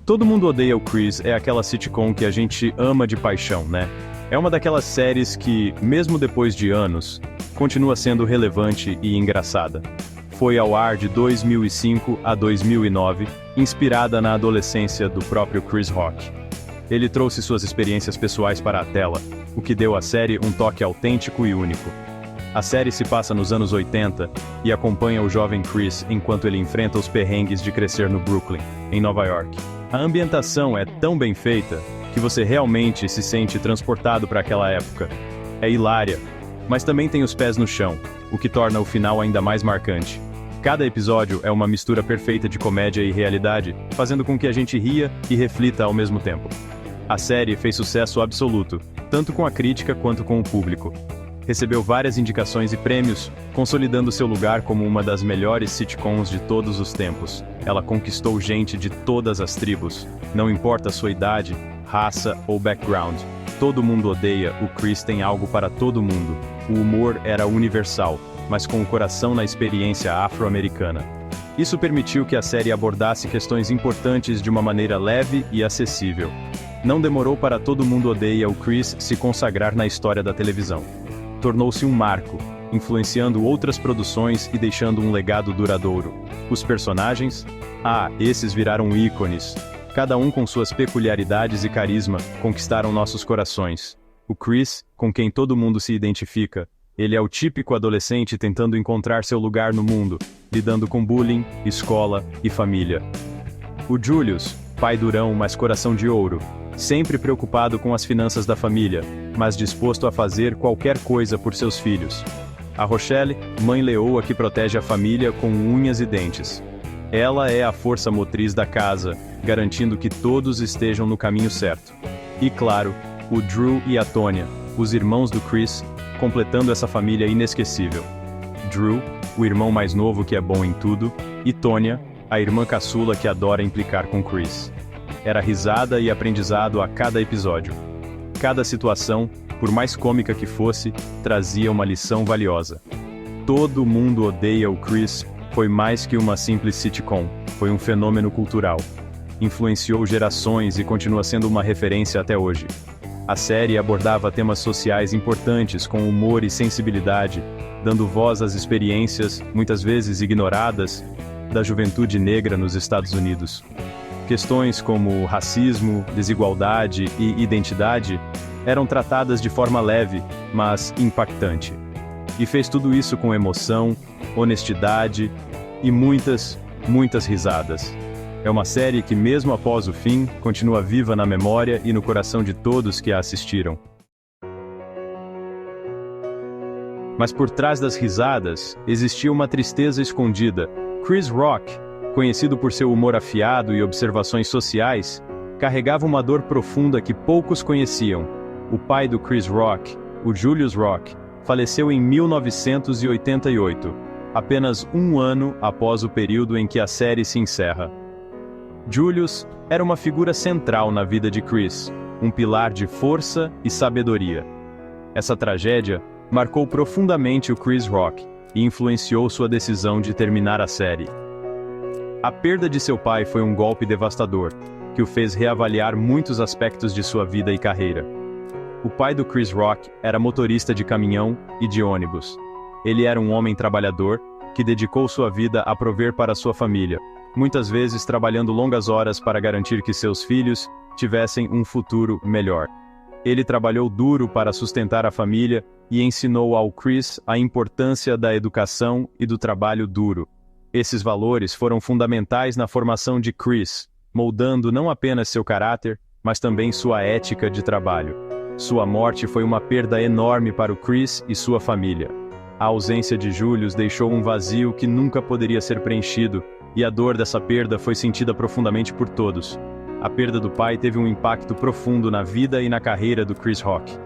Todo Mundo Odeia o Chris é aquela sitcom que a gente ama de paixão, né? É uma daquelas séries que, mesmo depois de anos, continua sendo relevante e engraçada. Foi ao ar de 2005 a 2009, inspirada na adolescência do próprio Chris Rock. Ele trouxe suas experiências pessoais para a tela, o que deu à série um toque autêntico e único. A série se passa nos anos 80 e acompanha o jovem Chris enquanto ele enfrenta os perrengues de crescer no Brooklyn, em Nova York. A ambientação é tão bem feita que você realmente se sente transportado para aquela época. É hilária, mas também tem os pés no chão, o que torna o final ainda mais marcante. Cada episódio é uma mistura perfeita de comédia e realidade, fazendo com que a gente ria e reflita ao mesmo tempo. A série fez sucesso absoluto, tanto com a crítica quanto com o público. Recebeu várias indicações e prêmios, consolidando seu lugar como uma das melhores sitcoms de todos os tempos. Ela conquistou gente de todas as tribos, não importa a sua idade, raça ou background. Todo mundo odeia, o Chris tem algo para todo mundo. O humor era universal, mas com o coração na experiência afro-americana. Isso permitiu que a série abordasse questões importantes de uma maneira leve e acessível. Não demorou para Todo Mundo Odeia o Chris se consagrar na história da televisão. Tornou-se um marco, influenciando outras produções e deixando um legado duradouro. Os personagens? Esses viraram ícones. Cada um com suas peculiaridades e carisma, conquistaram nossos corações. O Chris, com quem todo mundo se identifica, ele é o típico adolescente tentando encontrar seu lugar no mundo, lidando com bullying, escola e família. O Julius, pai durão mas coração de ouro, sempre preocupado com as finanças da família, mas disposto a fazer qualquer coisa por seus filhos. A Rochelle, mãe leoa que protege a família com unhas e dentes. Ela é a força motriz da casa, garantindo que todos estejam no caminho certo. E claro, o Drew e a Tonya, os irmãos do Chris, completando essa família inesquecível. Drew, o irmão mais novo que é bom em tudo, e Tonya, a irmã caçula que adora implicar com Chris. Era risada e aprendizado a cada episódio. Cada situação, por mais cômica que fosse, trazia uma lição valiosa. Todo Mundo Odeia o Chris foi mais que uma simples sitcom, foi um fenômeno cultural. Influenciou gerações e continua sendo uma referência até hoje. A série abordava temas sociais importantes com humor e sensibilidade, dando voz às experiências, muitas vezes ignoradas, da juventude negra nos Estados Unidos. Questões como racismo, desigualdade e identidade eram tratadas de forma leve, mas impactante. E fez tudo isso com emoção, honestidade e muitas risadas. É uma série que, mesmo após o fim, continua viva na memória e no coração de todos que a assistiram. Mas por trás das risadas, existia uma tristeza escondida. Chris Rock, conhecido por seu humor afiado e observações sociais, carregava uma dor profunda que poucos conheciam. O pai do Chris Rock, o Julius Rock, faleceu em 1988, apenas um ano após o período em que a série se encerra. Julius era uma figura central na vida de Chris, um pilar de força e sabedoria. Essa tragédia marcou profundamente o Chris Rock e influenciou sua decisão de terminar a série. A perda de seu pai foi um golpe devastador, que o fez reavaliar muitos aspectos de sua vida e carreira. O pai do Chris Rock era motorista de caminhão e de ônibus. Ele era um homem trabalhador, que dedicou sua vida a prover para sua família, muitas vezes trabalhando longas horas para garantir que seus filhos tivessem um futuro melhor. Ele trabalhou duro para sustentar a família e ensinou ao Chris a importância da educação e do trabalho duro. Esses valores foram fundamentais na formação de Chris, moldando não apenas seu caráter, mas também sua ética de trabalho. Sua morte foi uma perda enorme para o Chris e sua família. A ausência de Julius deixou um vazio que nunca poderia ser preenchido, e a dor dessa perda foi sentida profundamente por todos. A perda do pai teve um impacto profundo na vida e na carreira do Chris Rock.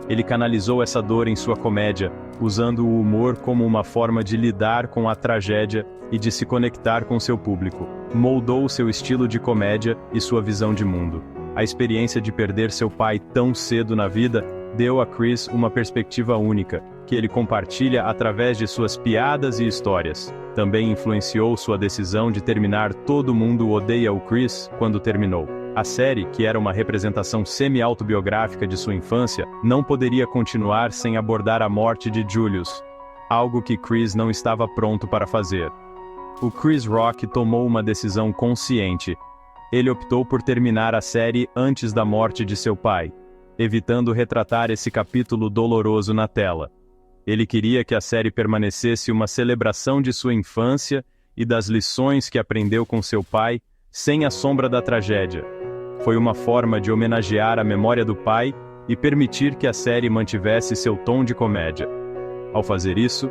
Ele canalizou essa dor em sua comédia, usando o humor como uma forma de lidar com a tragédia e de se conectar com seu público. Moldou seu estilo de comédia e sua visão de mundo. A experiência de perder seu pai tão cedo na vida deu a Chris uma perspectiva única. que ele compartilha através de suas piadas e histórias. Também influenciou sua decisão de terminar Todo Mundo Odeia o Chris quando terminou. A série, que era uma representação semi-autobiográfica de sua infância, não poderia continuar sem abordar a morte de Julius, algo que Chris não estava pronto para fazer. O Chris Rock tomou uma decisão consciente. Ele optou por terminar a série antes da morte de seu pai, evitando retratar esse capítulo doloroso na tela. Ele queria que a série permanecesse uma celebração de sua infância e das lições que aprendeu com seu pai, sem a sombra da tragédia. Foi uma forma de homenagear a memória do pai e permitir que a série mantivesse seu tom de comédia. Ao fazer isso,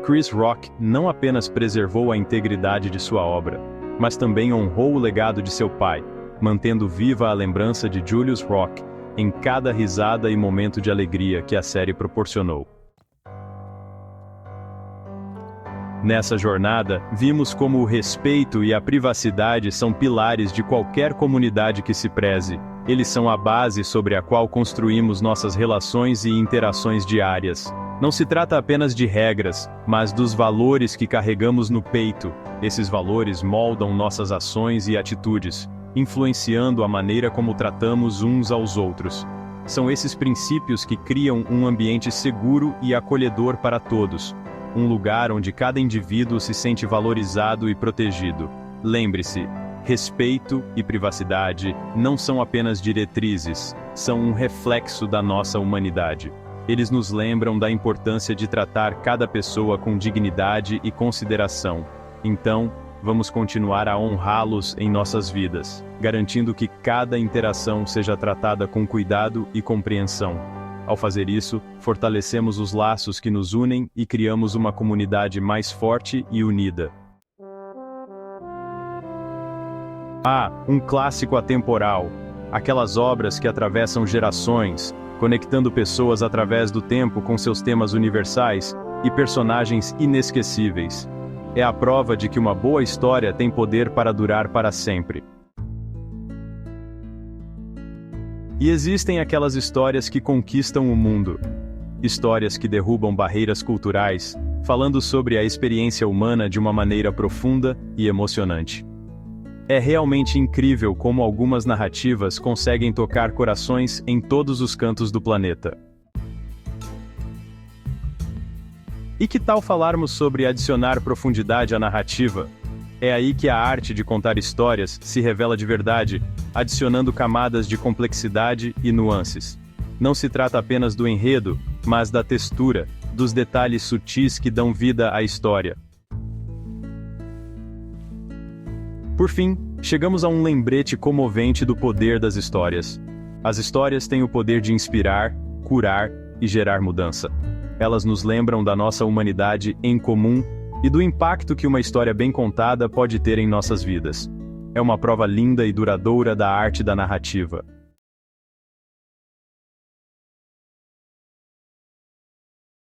Chris Rock não apenas preservou a integridade de sua obra, mas também honrou o legado de seu pai, mantendo viva a lembrança de Julius Rock em cada risada e momento de alegria que a série proporcionou. Nessa jornada, vimos como o respeito e a privacidade são pilares de qualquer comunidade que se preze. Eles são a base sobre a qual construímos nossas relações e interações diárias. Não se trata apenas de regras, mas dos valores que carregamos no peito. Esses valores moldam nossas ações e atitudes, influenciando a maneira como tratamos uns aos outros. São esses princípios que criam um ambiente seguro e acolhedor para todos. Um lugar onde cada indivíduo se sente valorizado e protegido. Lembre-se, respeito e privacidade não são apenas diretrizes, são um reflexo da nossa humanidade. Eles nos lembram da importância de tratar cada pessoa com dignidade e consideração. Então, vamos continuar a honrá-los em nossas vidas, garantindo que cada interação seja tratada com cuidado e compreensão. Ao fazer isso, fortalecemos os laços que nos unem e criamos uma comunidade mais forte e unida. Um clássico atemporal. Aquelas obras que atravessam gerações, conectando pessoas através do tempo com seus temas universais e personagens inesquecíveis. É a prova de que uma boa história tem poder para durar para sempre. E existem aquelas histórias que conquistam o mundo. Histórias que derrubam barreiras culturais, falando sobre a experiência humana de uma maneira profunda e emocionante. É realmente incrível como algumas narrativas conseguem tocar corações em todos os cantos do planeta. E que tal falarmos sobre adicionar profundidade à narrativa? É aí que a arte de contar histórias se revela de verdade, adicionando camadas de complexidade e nuances. Não se trata apenas do enredo, mas da textura, dos detalhes sutis que dão vida à história. Por fim, chegamos a um lembrete comovente do poder das histórias. As histórias têm o poder de inspirar, curar e gerar mudança. Elas nos lembram da nossa humanidade em comum e do impacto que uma história bem contada pode ter em nossas vidas. É uma prova linda e duradoura da arte da narrativa.